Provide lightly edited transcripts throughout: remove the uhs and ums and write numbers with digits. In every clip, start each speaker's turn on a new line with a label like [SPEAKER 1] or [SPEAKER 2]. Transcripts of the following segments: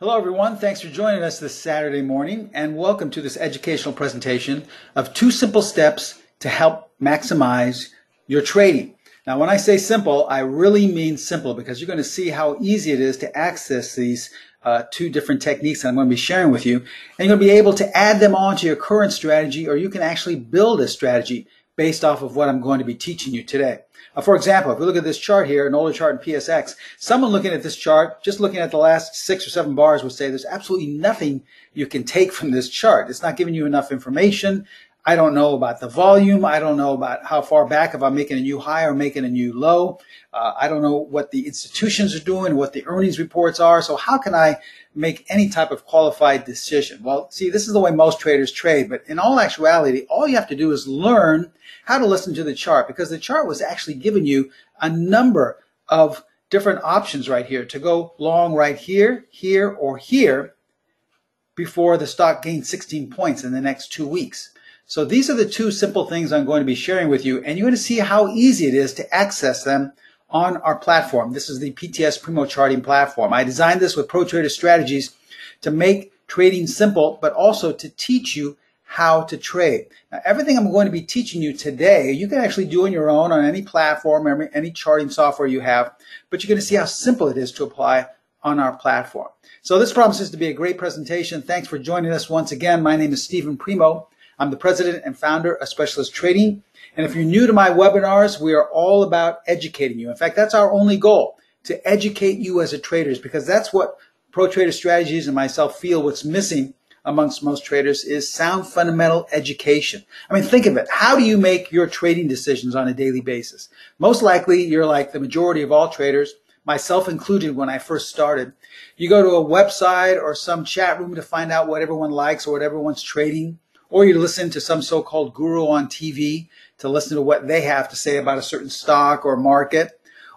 [SPEAKER 1] Hello everyone, thanks for joining us this Saturday morning and welcome to this educational presentation of 2 simple steps to help maximize your trading. Now when I say simple, I really mean simple because you're going to see how easy it is to access these 2 different techniques that I'm going to be sharing with you, and you're going to be able to add them onto your current strategy, or you can actually build a strategy based off of what I'm going to be teaching you today. For example, if we look at this chart here, an older chart in PSX, someone looking at this chart, just looking at the last 6 or 7 bars, would say there's absolutely nothing you can take from this chart. It's not giving you enough information. I don't know about the volume. I don't know about how far back, if I'm making a new high or making a new low. I don't know what the institutions are doing, what the earnings reports are. So how can I make any type of qualified decision? Well, see, this is the way most traders trade. But in all actuality, all you have to do is learn how to listen to the chart, because the chart was actually giving you a number of different options right here to go long right here, here, or here before the stock gained 16 points in the next 2 weeks. So these are the 2 simple things I'm going to be sharing with you, and you're going to see how easy it is to access them on our platform. This is the PTS Primo charting platform. I designed this with Pro Trader strategies to make trading simple, but also to teach you how to trade. Now, everything I'm going to be teaching you today, you can actually do on your own on any platform, any charting software you have, but you're going to see how simple it is to apply on our platform. So this promises to be a great presentation. Thanks for joining us once again. My name is Steven Primo. I'm the president and founder of Specialist Trading. And if you're new to my webinars, we are all about educating you. In fact, that's our only goal, to educate you as a trader, because that's what Pro Trader Strategies and myself feel what's missing amongst most traders is sound fundamental education. I mean, think of it. How do you make your trading decisions on a daily basis? Most likely, you're like the majority of all traders, myself included when I first started. You go to a website or some chat room to find out what everyone likes or what everyone's trading, or you listen to some so-called guru on TV to listen to what they have to say about a certain stock or market.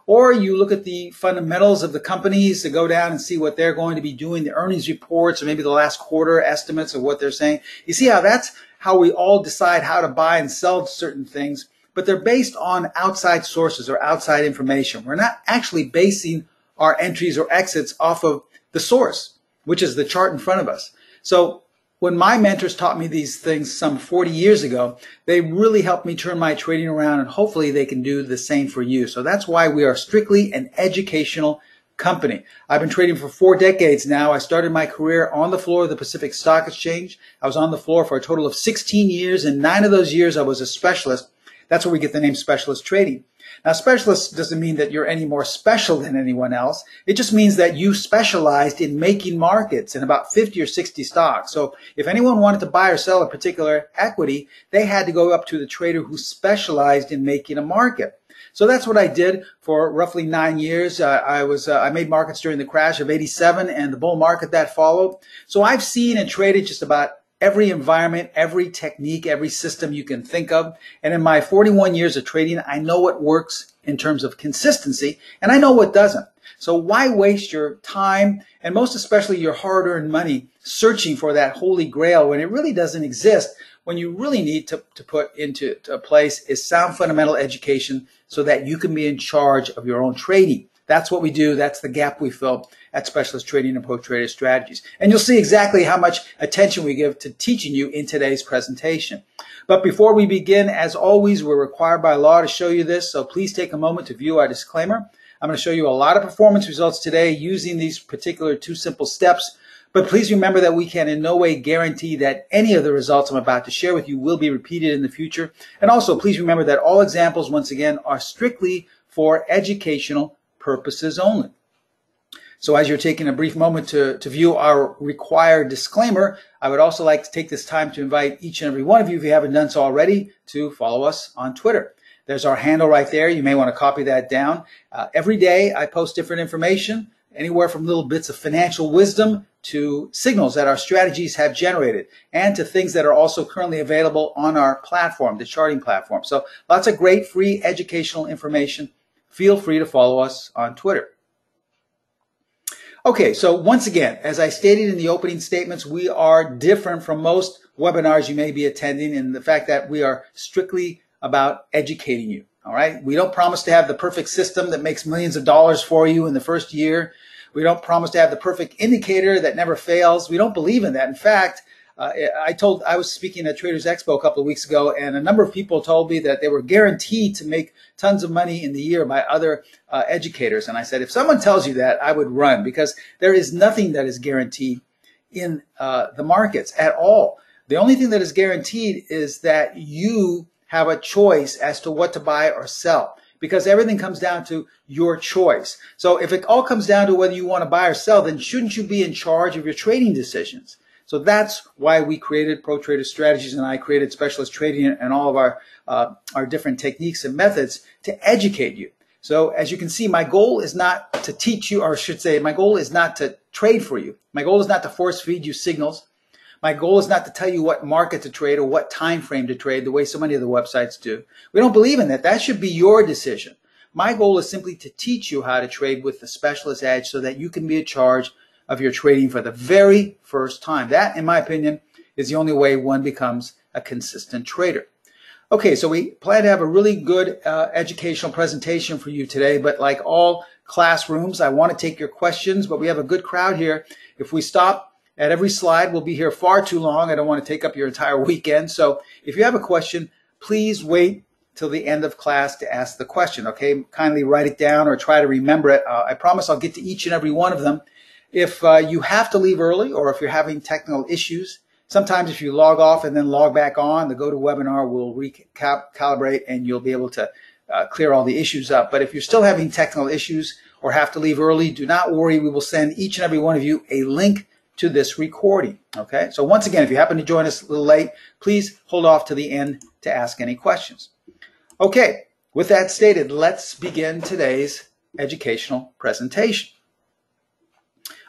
[SPEAKER 1] Or you look at the fundamentals of the companies to go down and see what they're going to be doing, the earnings reports, or maybe the last quarter estimates of what they're saying. You see how that's how we all decide how to buy and sell certain things, but they're based on outside sources or outside information. We're not actually basing our entries or exits off of the source, which is the chart in front of us. So when my mentors taught me these things some 40 years ago, they really helped me turn my trading around, and hopefully they can do the same for you. So that's why we are strictly an educational company. I've been trading for 4 decades now. I started my career on the floor of the Pacific Stock Exchange. I was on the floor for a total of 16 years, and 9 of those years I was a specialist. That's where we get the name Specialist Trading. Now, specialist doesn't mean that you're any more special than anyone else. It just means that you specialized in making markets in about 50 or 60 stocks. So if anyone wanted to buy or sell a particular equity, they had to go up to the trader who specialized in making a market. So that's what I did for roughly 9 years. I made markets during the crash of '87 and the bull market that followed. So I've seen and traded just about every environment, every technique, every system you can think of. And in my 41 years of trading, I know what works in terms of consistency, and I know what doesn't. So why waste your time, and most especially your hard-earned money, searching for that holy grail when it really doesn't exist? When you really need to put into a place is sound fundamental education so that you can be in charge of your own trading. That's what we do. That's the gap we fill at Specialist Trading and Pro Trader Strategies. And you'll see exactly how much attention we give to teaching you in today's presentation. But before we begin, as always, we're required by law to show you this, so please take a moment to view our disclaimer. I'm going to show you a lot of performance results today using these particular 2 simple steps. But please remember that we can in no way guarantee that any of the results I'm about to share with you will be repeated in the future. And also, please remember that all examples, once again, are strictly for educational purposes only. So as you're taking a brief moment to view our required disclaimer, I would also like to take this time to invite each and every one of you, if you haven't done so already, to follow us on Twitter. There's our handle right there. You may want to copy that down. Every day I post different information, anywhere from little bits of financial wisdom to signals that our strategies have generated, and to things that are also currently available on our platform, the charting platform. So lots of great free educational information. Feel free to follow us on Twitter. Okay, so once again, as I stated in the opening statements, we are different from most webinars you may be attending in the fact that we are strictly about educating you, all right? We don't promise to have the perfect system that makes millions of dollars for you in the first year. We don't promise to have the perfect indicator that never fails. We don't believe in that. In fact, I was speaking at Traders Expo a couple of weeks ago, and a number of people told me that they were guaranteed to make tons of money in the year by other educators. And I said, if someone tells you that, I would run, because there is nothing that is guaranteed in the markets at all. The only thing that is guaranteed is that you have a choice as to what to buy or sell, because everything comes down to your choice. So if it all comes down to whether you want to buy or sell, then shouldn't you be in charge of your trading decisions? So that's why we created Pro Trader Strategies, and I created Specialist Trading and all of our different techniques and methods to educate you. So as you can see, my goal is not to teach you, or I should say, my goal is not to trade for you. My goal is not to force feed you signals. My goal is not to tell you what market to trade or what time frame to trade the way so many of the websites do. We don't believe in that. That should be your decision. My goal is simply to teach you how to trade with the specialist edge so that you can be in charge of your trading for the very first time. That, in my opinion, is the only way one becomes a consistent trader. Okay, so we plan to have a really good educational presentation for you today, but like all classrooms, I want to take your questions, but we have a good crowd here. If we stop at every slide, we'll be here far too long. I don't want to take up your entire weekend. So if you have a question, please wait till the end of class to ask the question, okay? Kindly write it down or try to remember it. I promise I'll get to each and every one of them. If you have to leave early, or if you're having technical issues, sometimes if you log off and then log back on, the GoToWebinar will recalibrate and you'll be able to clear all the issues up. But if you're still having technical issues or have to leave early, do not worry. We will send each and every one of you a link to this recording. Okay? So once again, if you happen to join us a little late, please hold off to the end to ask any questions. Okay, with that stated, let's begin today's educational presentation.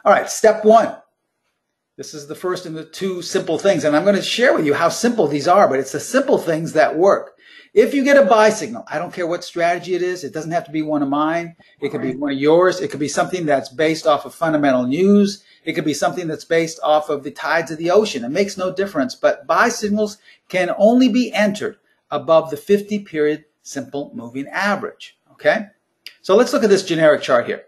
[SPEAKER 1] All right, step one. This is the first in the two simple things, and I'm going to share with you how simple these are, but it's the simple things that work. If you get a buy signal, I don't care what strategy it is. It doesn't have to be one of mine. It could be one of yours. It could be something that's based off of fundamental news. It could be something that's based off of the tides of the ocean. It makes no difference, but buy signals can only be entered above the 50-period simple moving average, okay? So let's look at this generic chart here.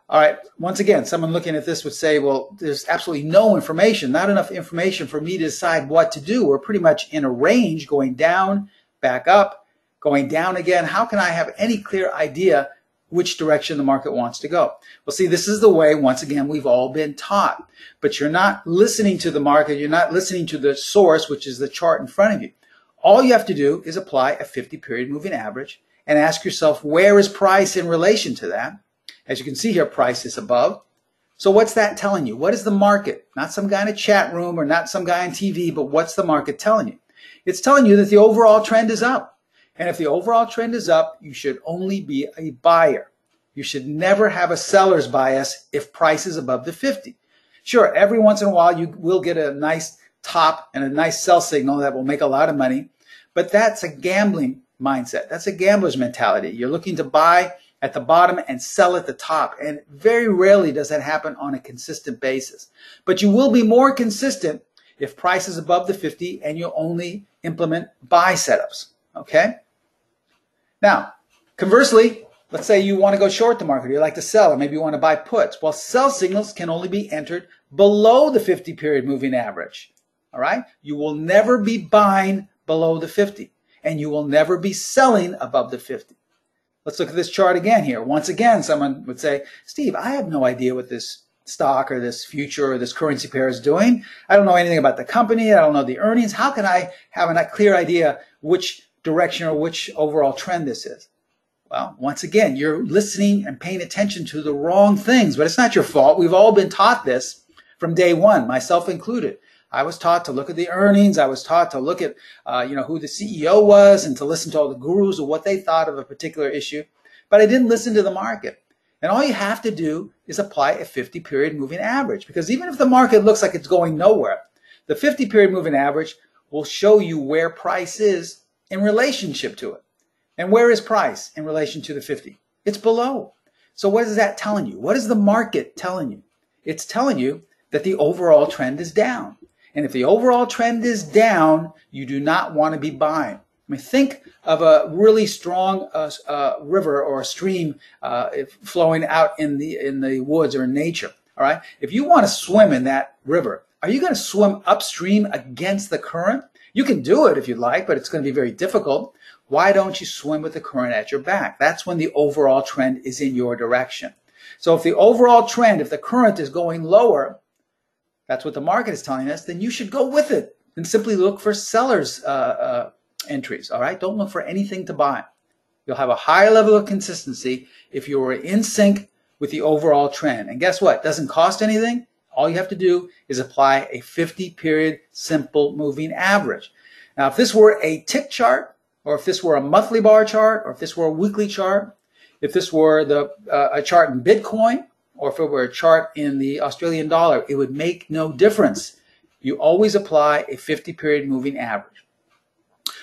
[SPEAKER 1] All right, once again, someone looking at this would say, well, there's absolutely no information, not enough information for me to decide what to do. We're pretty much in a range going down, back up, going down again. How can I have any clear idea which direction the market wants to go? Well, see, this is the way, once again, we've all been taught. But you're not listening to the market. You're not listening to the source, which is the chart in front of you. All you have to do is apply a 50-period moving average and ask yourself, where is price in relation to that? As you can see here, price is above. So what's that telling you? What is the market? Not some guy in a chat room or not some guy on TV, but what's the market telling you? It's telling you that the overall trend is up. And if the overall trend is up, you should only be a buyer. You should never have a seller's bias if price is above the 50. Sure, every once in a while you will get a nice top and a nice sell signal that will make a lot of money, but that's a gambling mindset. That's a gambler's mentality. You're looking to buy at the bottom and sell at the top. And very rarely does that happen on a consistent basis. But you will be more consistent if price is above the 50 and you only implement buy setups. Okay? Now, conversely, let's say you want to go short the market, you like to sell, or maybe you want to buy puts. Well, sell signals can only be entered below the 50-period moving average. All right? You will never be buying below the 50, and you will never be selling above the 50. Let's look at this chart again here. Once again, someone would say, Steve, I have no idea what this stock or this future or this currency pair is doing. I don't know anything about the company. I don't know the earnings. How can I have a clear idea which direction or which overall trend this is? Well, once again, you're listening and paying attention to the wrong things, but it's not your fault. We've all been taught this from day one, myself included. I was taught to look at the earnings. I was taught to look at, who the CEO was and to listen to all the gurus of what they thought of a particular issue. But I didn't listen to the market. And all you have to do is apply a 50-period moving average, because even if the market looks like it's going nowhere, the 50-period moving average will show you where price is in relationship to it. And where is price in relation to the 50? It's below. So what is that telling you? What is the market telling you? It's telling you that the overall trend is down. And if the overall trend is down, you do not want to be buying. I mean, think of a really strong river or a stream flowing out in the woods or in nature. All right. If you want to swim in that river, are you going to swim upstream against the current? You can do it if you like, but it's going to be very difficult. Why don't you swim with the current at your back? That's when the overall trend is in your direction. So if the overall trend, if the current is going lower, that's what the market is telling us, then you should go with it and simply look for sellers' entries. All right. Don't look for anything to buy. You'll have a higher level of consistency if you are in sync with the overall trend. And guess what? It doesn't cost anything. All you have to do is apply a 50-period simple moving average. Now, if this were a tick chart, or if this were a monthly bar chart, or if this were a weekly chart, if this were a chart in Bitcoin, or if it were a chart in the Australian dollar, it would make no difference. You always apply a 50-period moving average.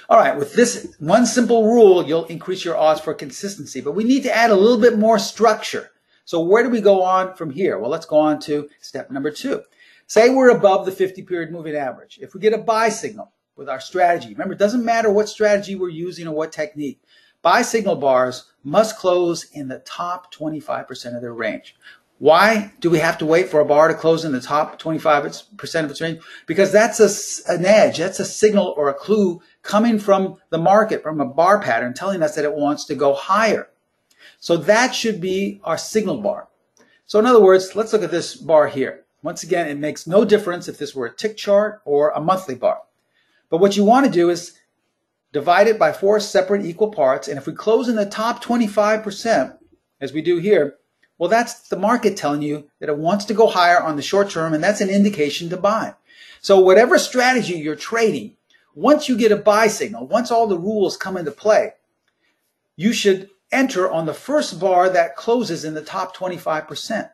[SPEAKER 1] All right, with this one simple rule, you'll increase your odds for consistency, but we need to add a little bit more structure. So where do we go on from here? Well, let's go on to step number 2. Say we're above the 50-period moving average. If we get a buy signal with our strategy, remember, it doesn't matter what strategy we're using or what technique. Buy signal bars must close in the top 25% of their range. Why do we have to wait for a bar to close in the top 25% of its range? Because that's an edge, that's a signal or a clue coming from the market, from a bar pattern, telling us that it wants to go higher. So that should be our signal bar. So in other words, let's look at this bar here. Once again, it makes no difference if this were a tick chart or a monthly bar. But what you want to do is divide it by 4 separate equal parts. And if we close in the top 25%, as we do here, well, that's the market telling you that it wants to go higher on the short term, and that's an indication to buy. So whatever strategy you're trading, once you get a buy signal, once all the rules come into play, you should enter on the first bar that closes in the top 25%. All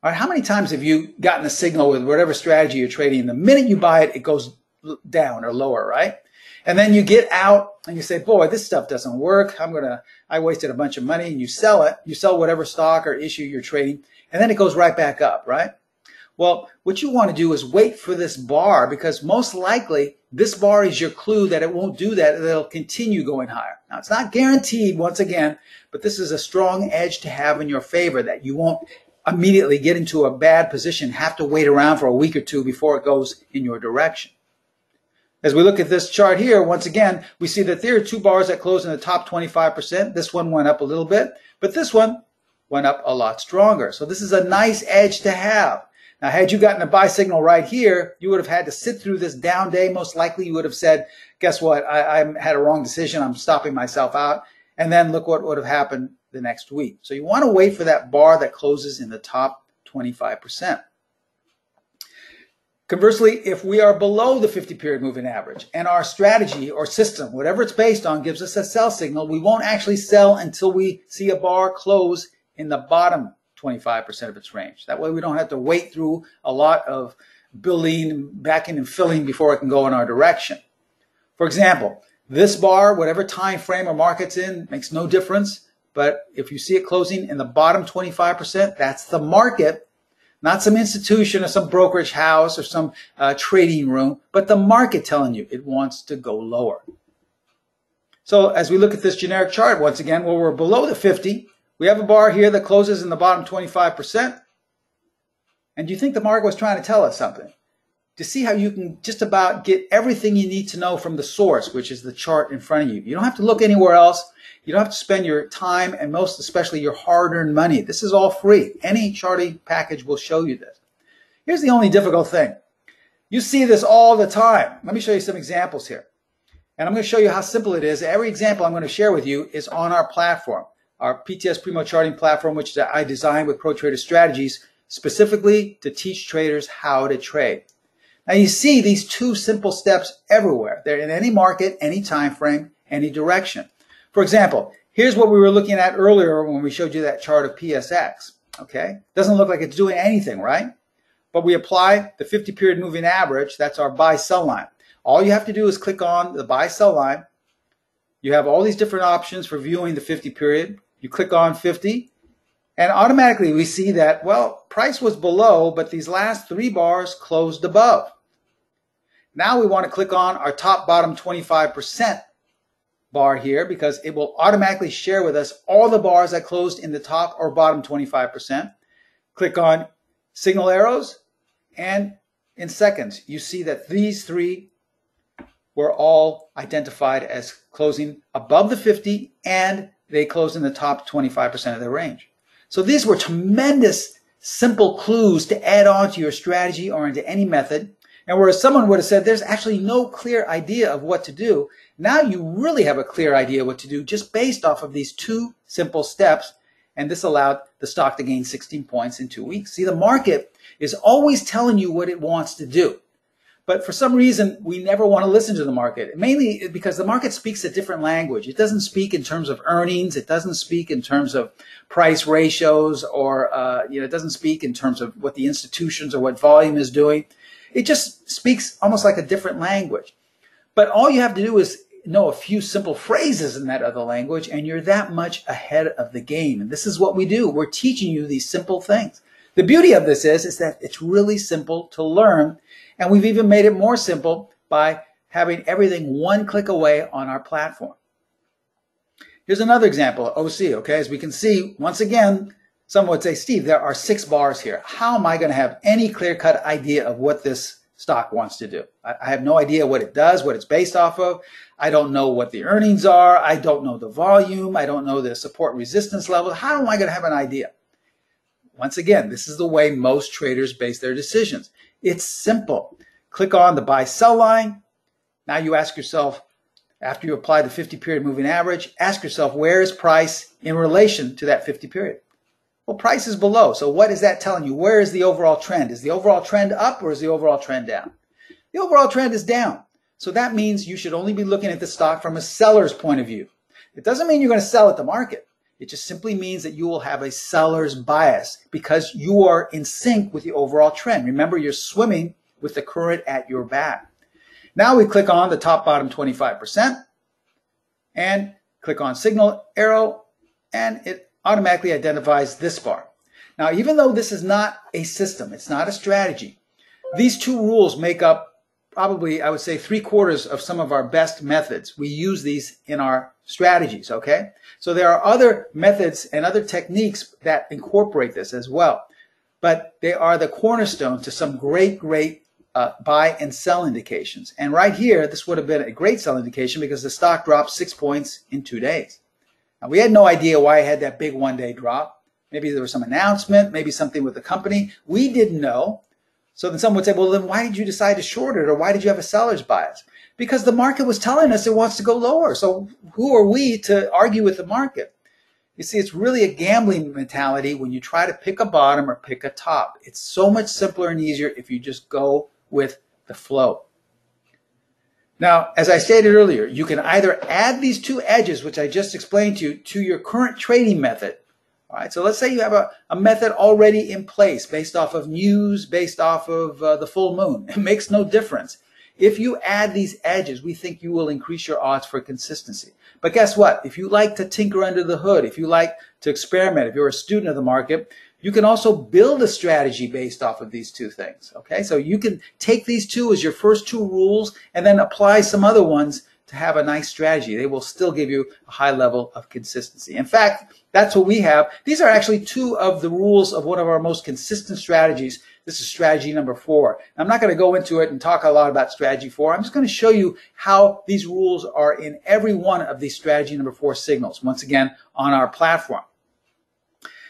[SPEAKER 1] right, how many times have you gotten a signal with whatever strategy you're trading? The minute you buy it, it goes down or lower, right? And then you get out and you say, boy, this stuff doesn't work. I wasted a bunch of money, and you sell it. You sell whatever stock or issue you're trading, and then it goes right back up, right? Well, what you want to do is wait for this bar, because most likely this bar is your clue that it won't do that, and it'll continue going higher. Now, it's not guaranteed, once again, but this is a strong edge to have in your favor, that you won't immediately get into a bad position, have to wait around for a week or two before it goes in your direction. As we look at this chart here, once again, we see that there are 2 bars that close in the top 25%. This one went up a little bit, but this one went up a lot stronger. So this is a nice edge to have. Now, had you gotten a buy signal right here, you would have had to sit through this down day. Most likely you would have said, guess what? I had a wrong decision. I'm stopping myself out. And then look what would have happened the next week. So you want to wait for that bar that closes in the top 25%. Conversely, if we are below the 50-period moving average and our strategy or system, whatever it's based on, gives us a sell signal, we won't actually sell until we see a bar close in the bottom 25% of its range. That way we don't have to wait through a lot of building, backing, and filling before it can go in our direction. For example, this bar, whatever time frame or market's in, makes no difference. But if you see it closing in the bottom 25%, that's the market. Not some institution or some brokerage house or some trading room, but the market telling you it wants to go lower. So as we look at this generic chart, once again, where we're below the 50, we have a bar here that closes in the bottom 25%. And do you think the market was trying to tell us something? To see how you can just about get everything you need to know from the source, which is the chart in front of you. You don't have to look anywhere else. You don't have to spend your time and most especially your hard-earned money. This is all free. Any charting package will show you this. Here's the only difficult thing. You see this all the time. Let me show you some examples here. And I'm going to show you how simple it is. Every example I'm going to share with you is on our platform, our PTS Primo charting platform, which I designed with Pro Trader Strategies specifically to teach traders how to trade. Now you see these 2 simple steps everywhere. They're in any market, any time frame, any direction. For example, here's what we were looking at earlier when we showed you that chart of PSX. Okay, doesn't look like it's doing anything, right? But we apply the 50-period moving average. That's our buy-sell line. All you have to do is click on the buy-sell line. You have all these different options for viewing the 50-period. You click on 50, and automatically we see that, well, price was below, but these last 3 bars closed above. Now we want to click on our top bottom 25% bar here because it will automatically share with us all the bars that closed in the top or bottom 25%. Click on signal arrows, and in seconds, you see that these three were all identified as closing above the 50, and they closed in the top 25% of their range. So these were tremendous, simple clues to add on to your strategy or into any method. And whereas someone would have said there's actually no clear idea of what to do, now you really have a clear idea what to do just based off of these two simple steps. And this allowed the stock to gain 16 points in 2 weeks. See, the market is always telling you what it wants to do. But for some reason, we never want to listen to the market, mainly because the market speaks a different language. It doesn't speak in terms of earnings. It doesn't speak in terms of price ratios, or it doesn't speak in terms of what the institutions or what volume is doing. It just speaks almost like a different language. But all you have to do is know a few simple phrases in that other language, and you're that much ahead of the game. And this is what we do. We're teaching you these simple things. The beauty of this is that it's really simple to learn. And we've even made it more simple by having everything one click away on our platform. Here's another example of OC, okay? As we can see, once again, someone would say, Steve, there are 6 bars here. How am I going to have any clear-cut idea of what this stock wants to do? I have no idea what it does, what it's based off of. I don't know what the earnings are. I don't know the volume. I don't know the support resistance level. How am I going to have an idea? Once again, this is the way most traders base their decisions. It's simple. Click on the buy-sell line. Now you ask yourself, after you apply the 50-period moving average, ask yourself, where is price in relation to that 50 period? Well, price is below. So what is that telling you? Where is the overall trend? Is the overall trend up, or is the overall trend down? The overall trend is down. So that means you should only be looking at the stock from a seller's point of view. It doesn't mean you're going to sell at the market. It just simply means that you will have a seller's bias because you are in sync with the overall trend. Remember, you're swimming with the current at your back. Now we click on the top bottom 25% and click on signal arrow, and it automatically identifies this bar. Now, even though this is not a system, it's not a strategy, these two rules make up probably, I would say, 3/4 of some of our best methods. We use these in our strategies, okay? So there are other methods and other techniques that incorporate this as well. But they are the cornerstone to some great buy and sell indications. And right here, this would have been a great sell indication because the stock dropped 6 points in 2 days. Now, we had no idea why it had that big one-day drop. Maybe there was some announcement, maybe something with the company. We didn't know. So then someone would say, well, then why did you decide to short it, or why did you have a seller's bias? Because the market was telling us it wants to go lower. So who are we to argue with the market? You see, it's really a gambling mentality when you try to pick a bottom or pick a top. It's so much simpler and easier if you just go with the flow. Now, as I stated earlier, you can either add these two edges, which I just explained to your current trading method. All right, so let's say you have a method already in place based off of news, based off of the full moon. It makes no difference. If you add these edges, we think you will increase your odds for consistency. But guess what? If you like to tinker under the hood, if you like to experiment, if you're a student of the market, you can also build a strategy based off of these two things. Okay, so you can take these two as your first 2 rules and then apply some other ones to have a nice strategy. They will still give you a high level of consistency. In fact, that's what we have. These are actually 2 of the rules of one of our most consistent strategies. This is strategy number 4. I'm not going to go into it and talk a lot about strategy 4. I'm just going to show you how these rules are in every one of these strategy number 4 signals, once again, on our platform.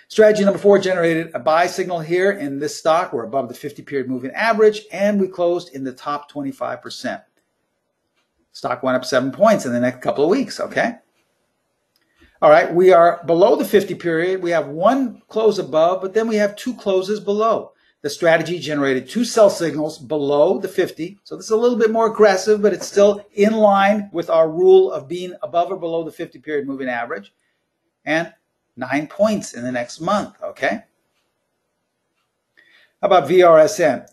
[SPEAKER 1] Strategy number 4 generated a buy signal here in this stock. We're above the 50-period moving average, and we closed in the top 25%. Stock went up 7 points in the next couple of weeks, okay? All right, we are below the 50 period. We have 1 close above, but then we have 2 closes below. The strategy generated 2 sell signals below the 50. So this is a little bit more aggressive, but it's still in line with our rule of being above or below the 50-period moving average. And 9 points in the next month, okay? How about VRSN?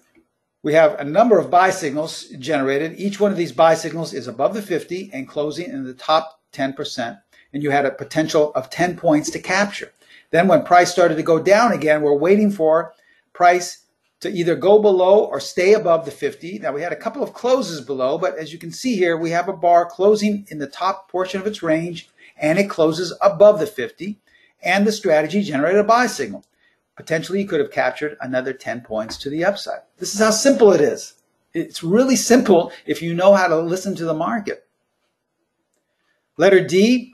[SPEAKER 1] We have a number of buy signals generated. Each one of these buy signals is above the 50 and closing in the top 10%. And you had a potential of 10 points to capture. Then when price started to go down again, we're waiting for price to either go below or stay above the 50. Now, we had a couple of closes below, but as you can see here, we have a bar closing in the top portion of its range, and it closes above the 50, and the strategy generated a buy signal. Potentially, you could have captured another 10 points to the upside. This is how simple it is. It's really simple if you know how to listen to the market. Letter D,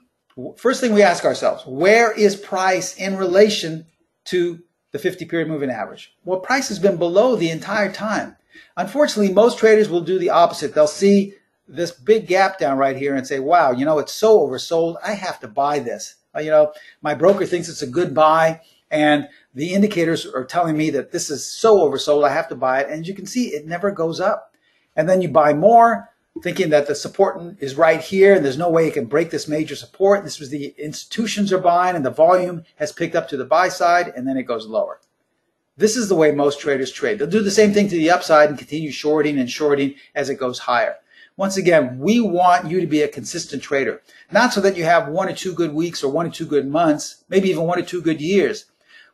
[SPEAKER 1] first thing we ask ourselves, where is price in relation to the 50-period moving average? Well, price has been below the entire time. Unfortunately, most traders will do the opposite. They'll see this big gap down right here and say, wow, you know, it's so oversold, I have to buy this. You know, my broker thinks it's a good buy, and the indicators are telling me that this is so oversold, I have to buy it. And as you can see, it never goes up. And then you buy more, thinking that the support is right here, and there's no way it can break this major support. This was the institutions are buying, and the volume has picked up to the buy side, and then it goes lower. This is the way most traders trade. They'll do the same thing to the upside and continue shorting and shorting as it goes higher. Once again, we want you to be a consistent trader, not so that you have 1 or 2 good weeks or 1 or 2 good months, maybe even 1 or 2 good years.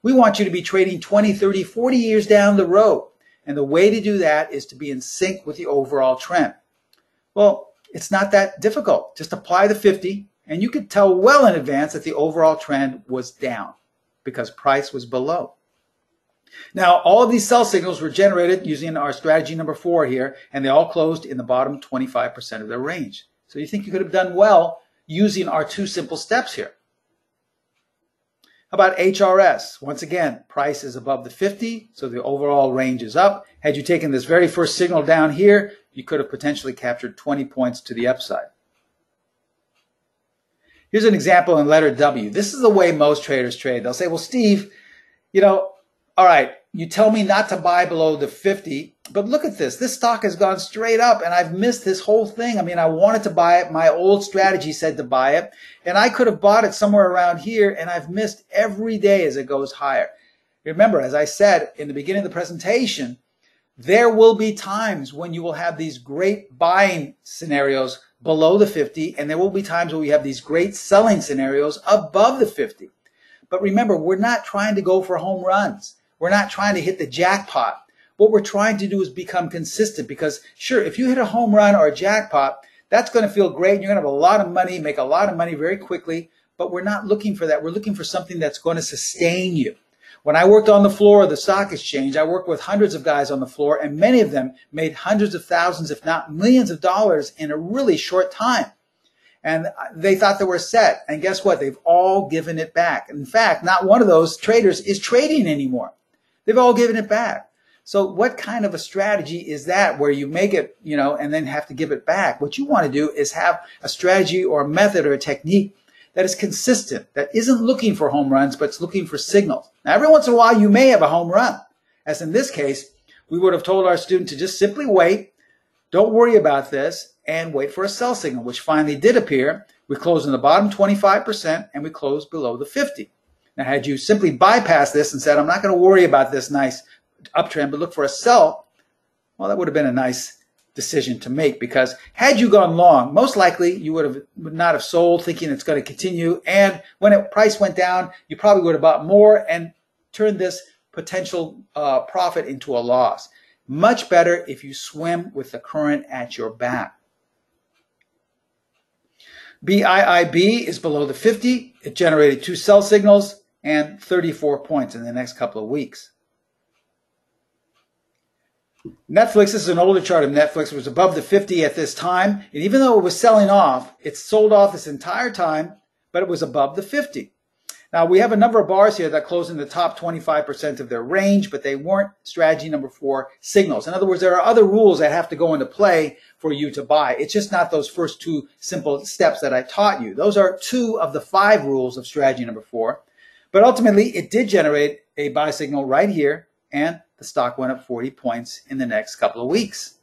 [SPEAKER 1] We want you to be trading 20, 30, 40 years down the road. And the way to do that is to be in sync with the overall trend. Well, it's not that difficult. Just apply the 50, and you could tell well in advance that the overall trend was down because price was below. Now, all of these sell signals were generated using our strategy number 4 here, and they all closed in the bottom 25% of their range. So you think you could have done well using our 2 simple steps here. How about HRS? Once again, price is above the 50, so the overall range is up. Had you taken this very first signal down here, you could have potentially captured 20 points to the upside. Here's an example in letter W. This is the way most traders trade. They'll say, well, Steve, you know, all right, you tell me not to buy below the 50, but look at this. This stock has gone straight up, and I've missed this whole thing. I mean, I wanted to buy it. My old strategy said to buy it, and I could have bought it somewhere around here, and I've missed every day as it goes higher. Remember, as I said in the beginning of the presentation, there will be times when you will have these great buying scenarios below the 50, and there will be times when we have these great selling scenarios above the 50. But remember, we're not trying to go for home runs. We're not trying to hit the jackpot. What we're trying to do is become consistent, because sure, if you hit a home run or a jackpot, that's going to feel great. And you're going to have a lot of money, make a lot of money very quickly, but we're not looking for that. We're looking for something that's going to sustain you. When I worked on the floor of the stock exchange, I worked with hundreds of guys on the floor, and many of them made hundreds of thousands, if not millions of dollars in a really short time. And they thought they were set. And guess what? They've all given it back. In fact, not one of those traders is trading anymore. They've all given it back. So what kind of a strategy is that where you make it, you know, and then have to give it back? What you want to do is have a strategy or a method or a technique that is consistent, that isn't looking for home runs, but it's looking for signals. Now, every once in a while, you may have a home run. As in this case, we would have told our student to just simply wait, don't worry about this, and wait for a sell signal, which finally did appear. We closed in the bottom 25%, and we closed below the 50. Now, had you simply bypassed this and said, I'm not going to worry about this nice uptrend, but look for a sell, well, that would have been a nice decision to make, because had you gone long, most likely you would not have sold thinking it's going to continue, and when price went down, you probably would have bought more and turned this potential profit into a loss. Much better if you swim with the current at your back. BIIB is below the 50. It generated 2 sell signals and 34 points in the next couple of weeks. Netflix, this is an older chart of Netflix. It was above the 50 at this time. And even though it was selling off, it sold off this entire time, but it was above the 50. Now, we have a number of bars here that close in the top 25% of their range, but they weren't strategy number 4 signals. In other words, there are other rules that have to go into play for you to buy. It's just not those first 2 simple steps that I taught you. Those are 2 of the 5 rules of strategy number 4. But ultimately, it did generate a buy signal right here, and the stock went up 40 points in the next couple of weeks.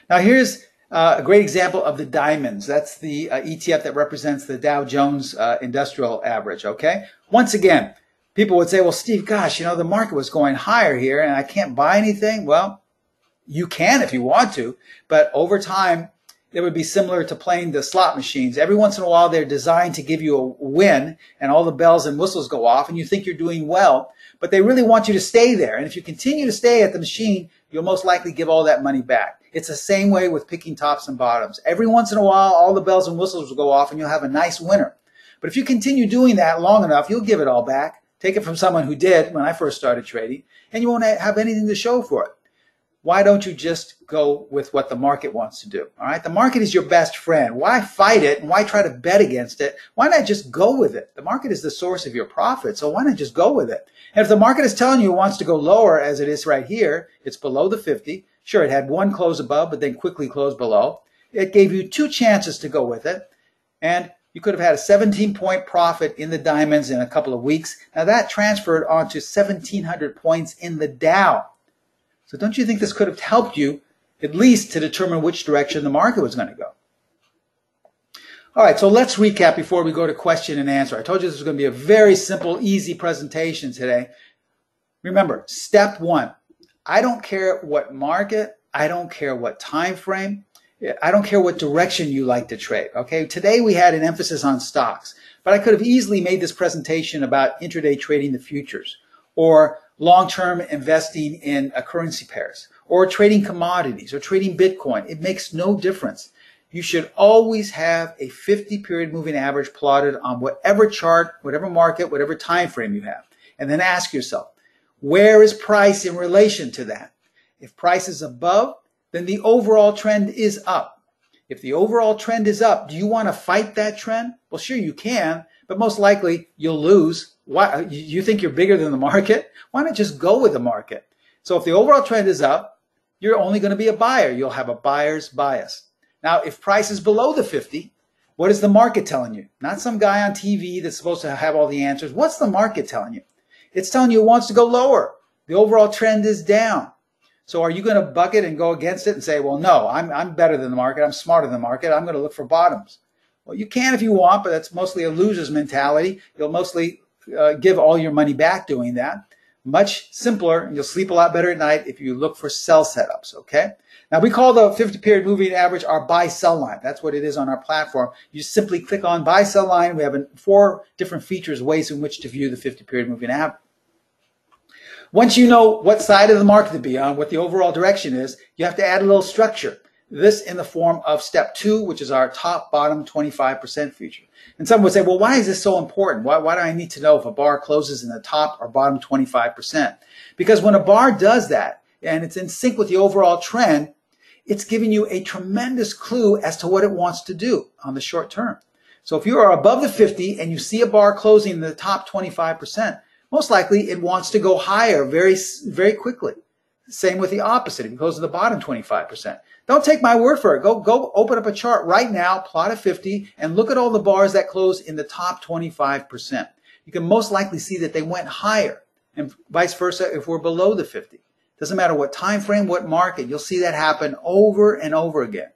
[SPEAKER 1] Now, here's a great example of the diamonds. That's the ETF that represents the Dow Jones Industrial Average, okay? Once again, people would say, well, Steve, gosh, you know, the market was going higher here and I can't buy anything. Well, you can if you want to, but over time, it would be similar to playing the slot machines. Every once in a while, they're designed to give you a win and all the bells and whistles go off and you think you're doing well. but they really want you to stay there. And if you continue to stay at the machine, you'll most likely give all that money back. It's the same way with picking tops and bottoms. Every once in a while, all the bells and whistles will go off and you'll have a nice winner. But if you continue doing that long enough, you'll give it all back. Take it from someone who did when I first started trading, and you won't have anything to show for it. Why don't you just go with what the market wants to do? All right, the market is your best friend. Why fight it and why try to bet against it? Why not just go with it? The market is the source of your profit, so why not just go with it? And if the market is telling you it wants to go lower, as it is right here, it's below the 50. Sure, it had one close above, but then quickly closed below. It gave you 2 chances to go with it, and you could have had a 17-point profit in the diamonds in a couple of weeks. Now that transferred onto 1,700 points in the Dow. So don't you think this could have helped you at least to determine which direction the market was going to go? All right, so let's recap before we go to question and answer. I told you this was going to be a very simple, easy presentation today. Remember, step 1, I don't care what market, I don't care what time frame, I don't care what direction you like to trade, okay? Today we had an emphasis on stocks, but I could have easily made this presentation about intraday trading the futures, or long-term investing in currency pairs, or trading commodities, or trading Bitcoin. It makes no difference. You should always have a 50-period moving average plotted on whatever chart, whatever market, whatever time frame you have. And then ask yourself, where is price in relation to that? If price is above, then the overall trend is up. If the overall trend is up, do you want to fight that trend? Well, sure you can, but most likely you'll lose. Why? You think you're bigger than the market? Why not just go with the market? So if the overall trend is up, you're only going to be a buyer. You'll have a buyer's bias. Now, if price is below the 50, what is the market telling you? Not some guy on TV that's supposed to have all the answers. What's the market telling you? It's telling you it wants to go lower. The overall trend is down. So are you going to buck it and go against it and say, well, no, I'm better than the market. I'm smarter than the market. I'm going to look for bottoms. Well, you can if you want, but that's mostly a loser's mentality. You'll mostly give all your money back doing that. Much simpler, and you'll sleep a lot better at night if you look for sell setups, okay? Now, we call the 50-period moving average our buy-sell line. That's what it is on our platform. You simply click on buy-sell line. We have 4 different features, ways in which to view the 50-period moving average. Once you know what side of the market to be on, what the overall direction is, you have to add a little structure. This in the form of step 2, which is our top-bottom 25% feature. And some would say, well, why is this so important? Why do I need to know if a bar closes in the top or bottom 25%? Because when a bar does that, and it's in sync with the overall trend, it's giving you a tremendous clue as to what it wants to do on the short term. So if you are above the 50 and you see a bar closing in the top 25%, most likely it wants to go higher very, very quickly. Same with the opposite. If it goes to the bottom 25%. Don't take my word for it. Go open up a chart right now, plot a 50, and look at all the bars that close in the top 25%. You can most likely see that they went higher, and vice versa if we're below the 50. Doesn't matter what time frame, what market, you'll see that happen over and over again.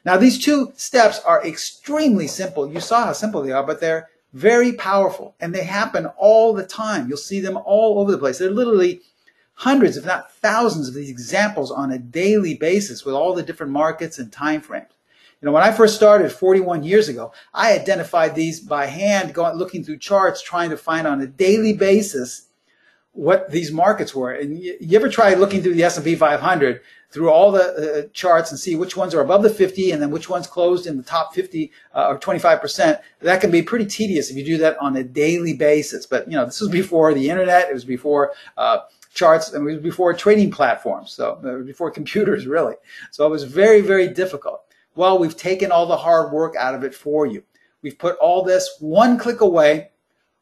[SPEAKER 1] Now, these 2 steps are extremely simple. You saw how simple they are, but they're very powerful, and they happen all the time. You'll see them all over the place. They're literally hundreds, if not thousands, of these examples on a daily basis with all the different markets and time frames. You know, when I first started 41 years ago, I identified these by hand, looking through charts, trying to find on a daily basis what these markets were. And you ever try looking through the S&P 500 through all the charts and see which ones are above the 50 and then which ones closed in the top 50 or 25%? That can be pretty tedious if you do that on a daily basis. But, you know, this was before the internet. It was before charts, and it was before trading platforms, so before computers, really. So it was very, very difficult. Well, we've taken all the hard work out of it for you. We've put all this one click away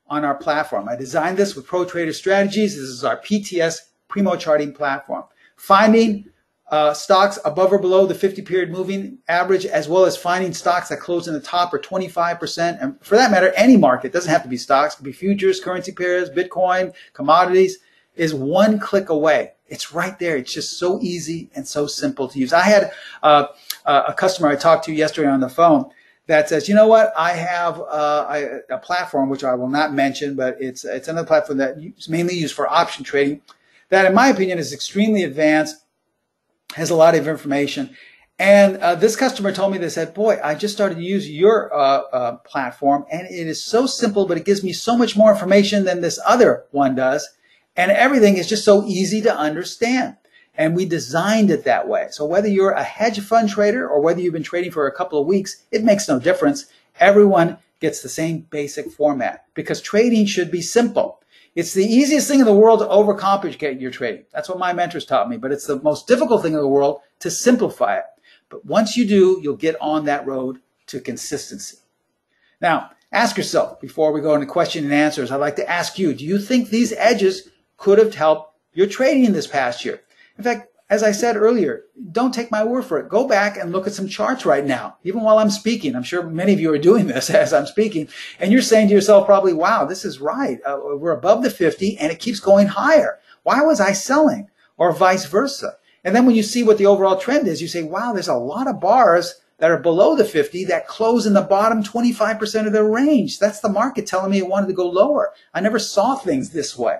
[SPEAKER 1] on our platform. I designed this with Pro Trader Strategies. This is our PTS Primo charting platform. Finding stocks above or below the 50-period moving average, as well as finding stocks that close in the top or 25%. And for that matter, any market. It doesn't have to be stocks. It could be futures, currency pairs, Bitcoin, commodities. Is one click away. It's right there. It's just so easy and so simple to use. I had a customer I talked to yesterday on the phone that says, you know what, I have a platform, which I will not mention, but it's another platform that is mainly used for option trading that, in my opinion, is extremely advanced, has a lot of information. And this customer told me, they said, boy, I just started to use your platform, and it is so simple, but it gives me so much more information than this other one does. And everything is just so easy to understand. And we designed it that way. So whether you're a hedge fund trader or whether you've been trading for a couple of weeks, it makes no difference. Everyone gets the same basic format because trading should be simple. It's the easiest thing in the world to overcomplicate your trading. That's what my mentors taught me, but it's the most difficult thing in the world to simplify it. But once you do, you'll get on that road to consistency. Now, ask yourself, before we go into question and answers, I'd like to ask you, do you think these edges could have helped your trading this past year? In fact, as I said earlier, don't take my word for it. Go back and look at some charts right now, even while I'm speaking. I'm sure many of you are doing this as I'm speaking, and you're saying to yourself probably, wow, this is right. We're above the 50, and it keeps going higher. Why was I selling? Or vice versa. And then when you see what the overall trend is, you say, wow, there's a lot of bars that are below the 50 that close in the bottom 25% of their range. That's the market telling me it wanted to go lower. I never saw things this way.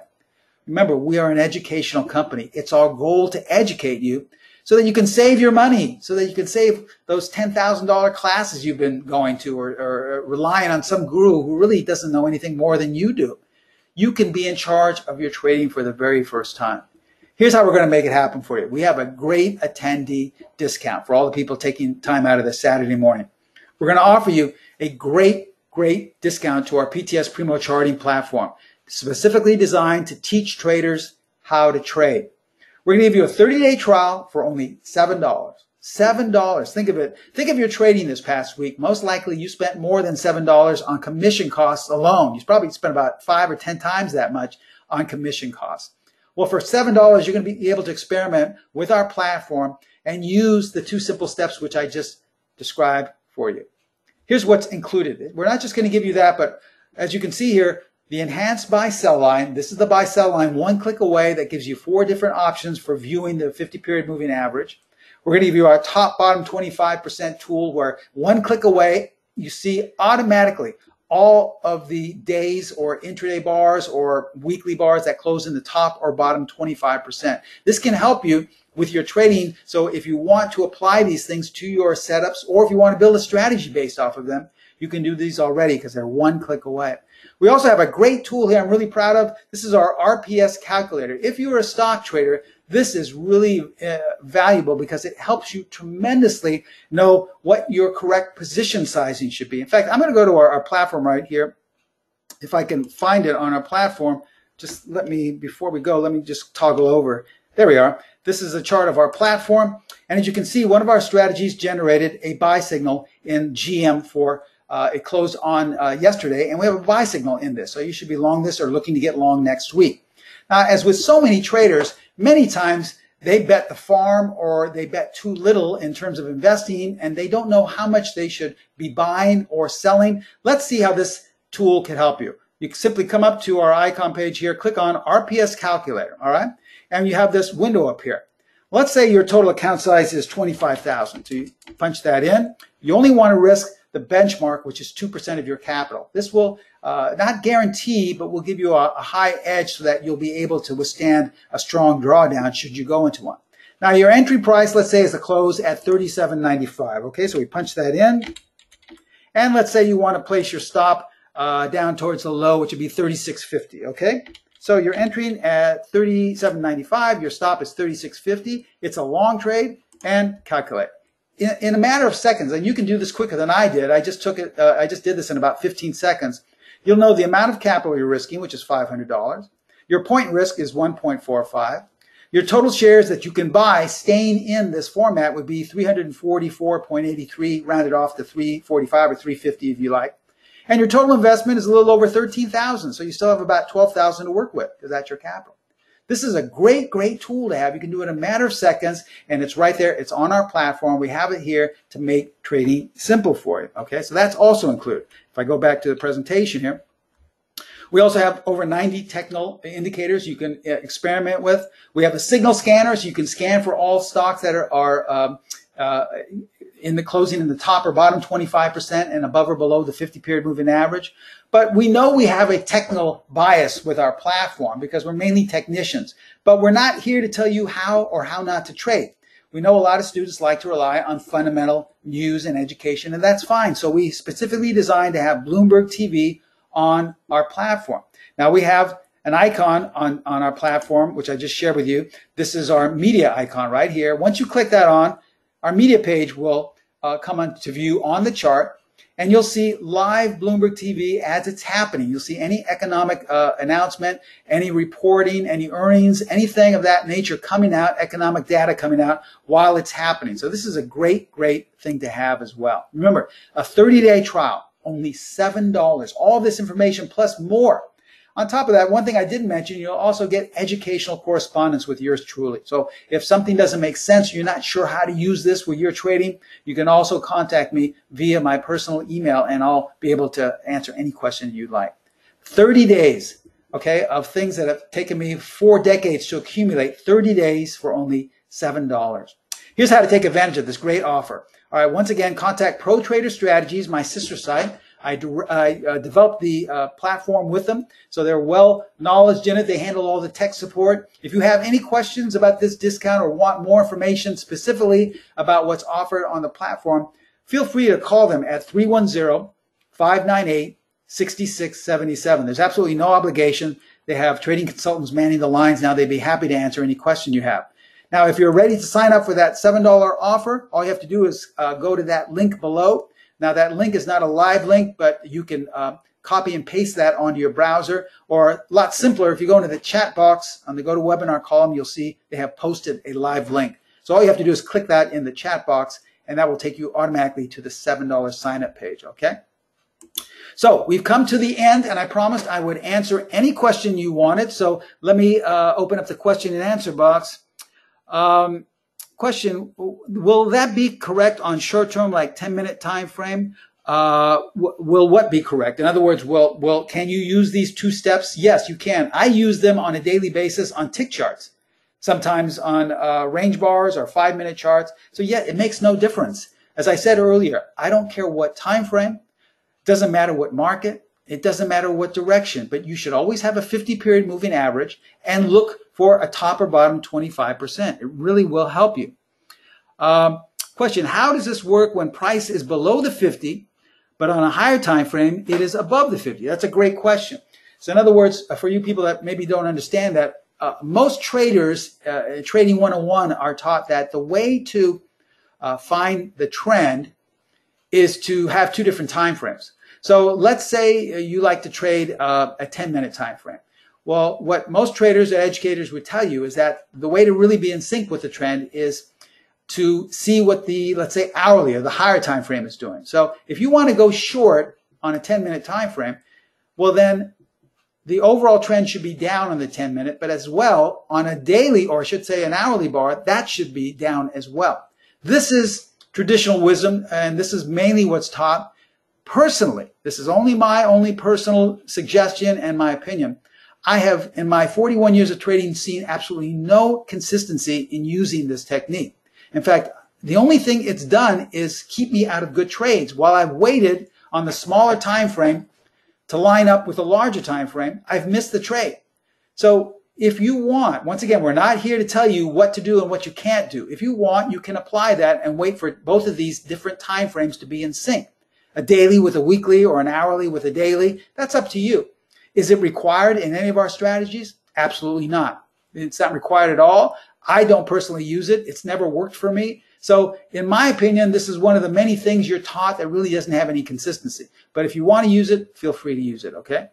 [SPEAKER 1] Remember, we are an educational company. It's our goal to educate you so that you can save your money, so that you can save those $10,000 classes you've been going to or relying on some guru who really doesn't know anything more than you do. You can be in charge of your trading for the very first time. Here's how we're going to make it happen for you. We have a great attendee discount for all the people taking time out of the Saturday morning. We're going to offer you a great discount to our PTS Primo charting platform, specifically designed to teach traders how to trade. We're going to give you a 30-day trial for only $7. $7. Think of it. Think of your trading this past week. Most likely you spent more than $7 on commission costs alone. You probably spent about 5 or 10 times that much on commission costs. Well, for $7, you're going to be able to experiment with our platform and use the 2 simple steps which I just described for you. Here's what's included. We're not just going to give you that, but as you can see here, the enhanced buy-sell line, this is the buy-sell line, 1 click away, that gives you 4 different options for viewing the 50-period moving average. We're going to give you our top-bottom 25% tool where 1 click away, you see automatically all of the days or intraday bars or weekly bars that close in the top or bottom 25%. This can help you with your trading. So if you want to apply these things to your setups, or if you want to build a strategy based off of them, you can do these already because they're 1 click away. We also have a great tool here I'm really proud of. This is our RPS calculator. If you're a stock trader, this is really valuable because it helps you tremendously know what your correct position sizing should be. In fact, I'm going to go to our platform right here. If I can find it on our platform, just let me, before we go, let me just toggle over. There we are. This is a chart of our platform. And as you can see, one of our strategies generated a buy signal in GM for it closed on yesterday, and we have a buy signal in this. So you should be long this or looking to get long next week. Now, as with so many traders, many times they bet the farm or they bet too little in terms of investing, and they don't know how much they should be buying or selling. Let's see how this tool can help you. You can simply come up to our icon page here, click on RPS calculator, all right? And you have this window up here. Let's say your total account size is 25,000. So you punch that in. You only want to risk the benchmark, which is 2% of your capital. This will not guarantee, but will give you a high edge so that you'll be able to withstand a strong drawdown should you go into one. Now, your entry price, let's say, is the close at $37.95. Okay, so we punch that in. And let's say you want to place your stop down towards the low, which would be $36.50. Okay, so you're entering at $37.95. Your stop is $36.50. It's a long trade, and calculate. In a matter of seconds, and you can do this quicker than I did. I just did this in about 15 seconds. You'll know the amount of capital you're risking, which is $500. Your point risk is 1.45. Your total shares that you can buy staying in this format would be 344.83, rounded off to 345 or 350 if you like. And your total investment is a little over 13,000, so you still have about 12,000 to work with because that's your capital. This is a great tool to have. You can do it in a matter of seconds, and it's right there. It's on our platform. We have it here to make trading simple for you. Okay, so that's also included. If I go back to the presentation here, we also have over 90 technical indicators you can experiment with. We have a signal scanner, so you can scan for all stocks that are in the closing in the top or bottom 25% and above or below the 50-period moving average. But we know we have a technical bias with our platform because we're mainly technicians. But we're not here to tell you how or how not to trade. We know a lot of students like to rely on fundamental news and education, and that's fine. So we specifically designed to have Bloomberg TV on our platform. Now we have an icon on our platform, which I just shared with you. This is our media icon right here. Once you click that on, our media page will come into view on the chart, and you'll see live Bloomberg TV as it's happening. You'll see any economic announcement, any reporting, any earnings, anything of that nature coming out, economic data coming out while it's happening. So this is a great, great thing to have as well. Remember, a 30-day trial, only $7. All this information plus more. On top of that, one thing I didn't mention, you'll also get educational correspondence with yours truly. So if something doesn't make sense, you're not sure how to use this with your trading, you can also contact me via my personal email, and I'll be able to answer any question you'd like. 30 days, okay, of things that have taken me 4 decades to accumulate, 30 days for only $7. Here's how to take advantage of this great offer. All right, once again, contact Pro Trader Strategies, my sister site. I developed the platform with them, so they're well knowledgeable in it. They handle all the tech support. If you have any questions about this discount or want more information specifically about what's offered on the platform, feel free to call them at 310-598-6677. There's absolutely no obligation. They have trading consultants manning the lines now. They'd be happy to answer any question you have. Now, if you're ready to sign up for that $7 offer, all you have to do is go to that link below. Now, that link is not a live link, but you can copy and paste that onto your browser. Or a lot simpler, if you go into the chat box on the GoToWebinar column, you'll see they have posted a live link. So all you have to do is click that in the chat box, and that will take you automatically to the $7 sign-up page, okay? So we've come to the end, and I promised I would answer any question you wanted. So let me open up the question and answer box. Question, will that be correct on short-term, like 10-minute time frame? Will what be correct? In other words, can you use these 2 steps? Yes, you can. I use them on a daily basis on tick charts, sometimes on range bars or 5-minute charts. So yeah, it makes no difference. As I said earlier, I don't care what time frame. It doesn't matter what market. It doesn't matter what direction, but you should always have a 50-period moving average and look for a top or bottom 25%. It really will help you. Question, how does this work when price is below the 50, but on a higher time frame, it is above the 50? That's a great question. So in other words, for you people that maybe don't understand that, most traders, Trading 101, are taught that the way to find the trend is to have 2 different time frames. So let's say you like to trade a 10-minute time frame. Well, what most traders or educators would tell you is that the way to really be in sync with the trend is to see what the, let's say, hourly or the higher time frame is doing. So if you want to go short on a 10-minute time frame, well then the overall trend should be down on the 10-minute, but as well on a daily, or I should say an hourly bar, that should be down as well. This is traditional wisdom, and this is mainly what's taught. Personally, this is only my personal suggestion and my opinion. I have, in my 41 years of trading, seen absolutely no consistency in using this technique. In fact, the only thing it's done is keep me out of good trades. While I've waited on the smaller time frame to line up with a larger time frame, I've missed the trade. So if you want, once again, we're not here to tell you what to do and what you can't do. If you want, you can apply that and wait for both of these different time frames to be in sync. A daily with a weekly or an hourly with a daily, that's up to you. Is it required in any of our strategies? Absolutely not. It's not required at all. I don't personally use it. It's never worked for me. So in my opinion, this is one of the many things you're taught that really doesn't have any consistency. But if you want to use it, feel free to use it, okay?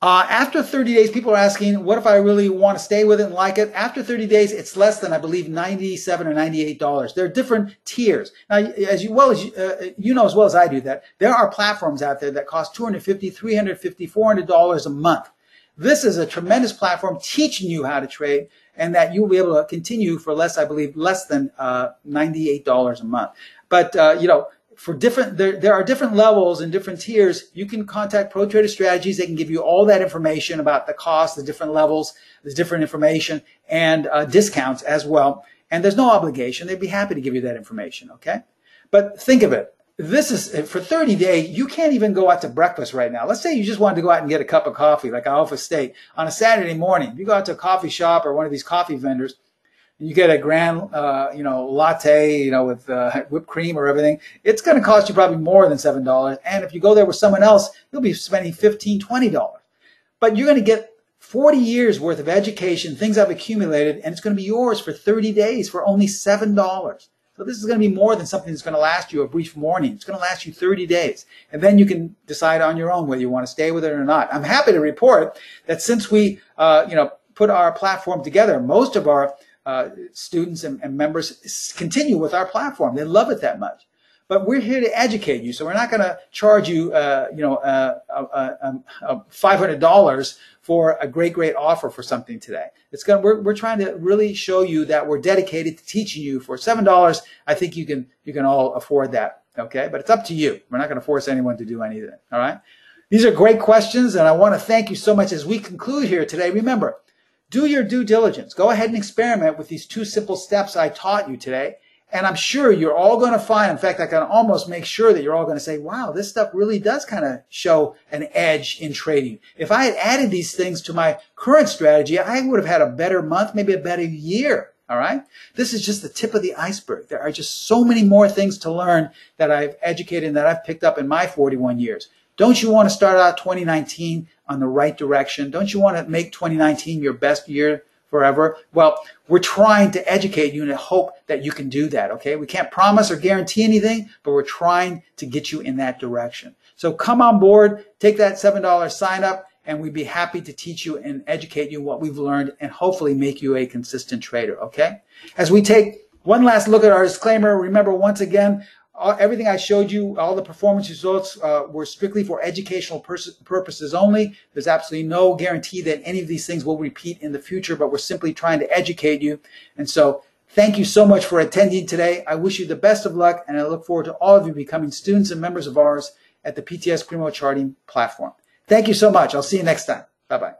[SPEAKER 1] After 30 days, people are asking, what if I really want to stay with it and like it? After 30 days, it's less than, I believe, $97 or $98. There are different tiers. Now, you know as well as I do that there are platforms out there that cost $250, $350, $400 a month. This is a tremendous platform teaching you how to trade, and that you'll be able to continue for less, I believe, less than $98 a month. But, for there are different levels and different tiers. You can contact Pro Trader Strategies. They can give you all that information about the cost, the different levels, the different information, and discounts as well. And there's no obligation. They'd be happy to give you that information, okay? But think of it. This is, for 30 days, you can't even go out to breakfast right now. Let's say you just wanted to go out and get a cup of coffee, like Alpha State, on a Saturday morning. You go out to a coffee shop or one of these coffee vendors, and you get a grand, latte, with whipped cream or everything. It's going to cost you probably more than $7. And if you go there with someone else, you'll be spending $15, $20. But you're going to get 40 years worth of education, things I've accumulated, and it's going to be yours for 30 days for only $7. So this is going to be more than something that's going to last you a brief morning. It's going to last you 30 days. And then you can decide on your own whether you want to stay with it or not. I'm happy to report that since we put our platform together, most of our students and members continue with our platform. They love it that much. But we're here to educate you, so we're not going to charge you, $500 for a great offer for something today. We're trying to really show you that we're dedicated to teaching you. For $7, I think you can all afford that. Okay, but it's up to you. We're not going to force anyone to do anything. All right. These are great questions, and I want to thank you so much as we conclude here today. Remember, do your due diligence. Go ahead and experiment with these 2 simple steps I taught you today. And I'm sure you're all going to find, in fact, I can almost make sure that you're all going to say, wow, this stuff really does kind of show an edge in trading. If I had added these things to my current strategy, I would have had a better month, maybe a better year. All right. This is just the tip of the iceberg. There are just so many more things to learn that I've educated and that I've picked up in my 41 years. Don't you want to start out 2019 on the right direction? Don't you want to make 2019 your best year forever? Well, we're trying to educate you and hope that you can do that, okay? We can't promise or guarantee anything, but we're trying to get you in that direction. So come on board, take that $7 sign up, and we'd be happy to teach you and educate you what we've learned and hopefully make you a consistent trader, okay? As we take one last look at our disclaimer, remember once again, everything I showed you, all the performance results were strictly for educational purposes only. There's absolutely no guarantee that any of these things will repeat in the future, but we're simply trying to educate you. And so thank you so much for attending today. I wish you the best of luck, and I look forward to all of you becoming students and members of ours at the PTS Primo Charting platform. Thank you so much. I'll see you next time. Bye-bye.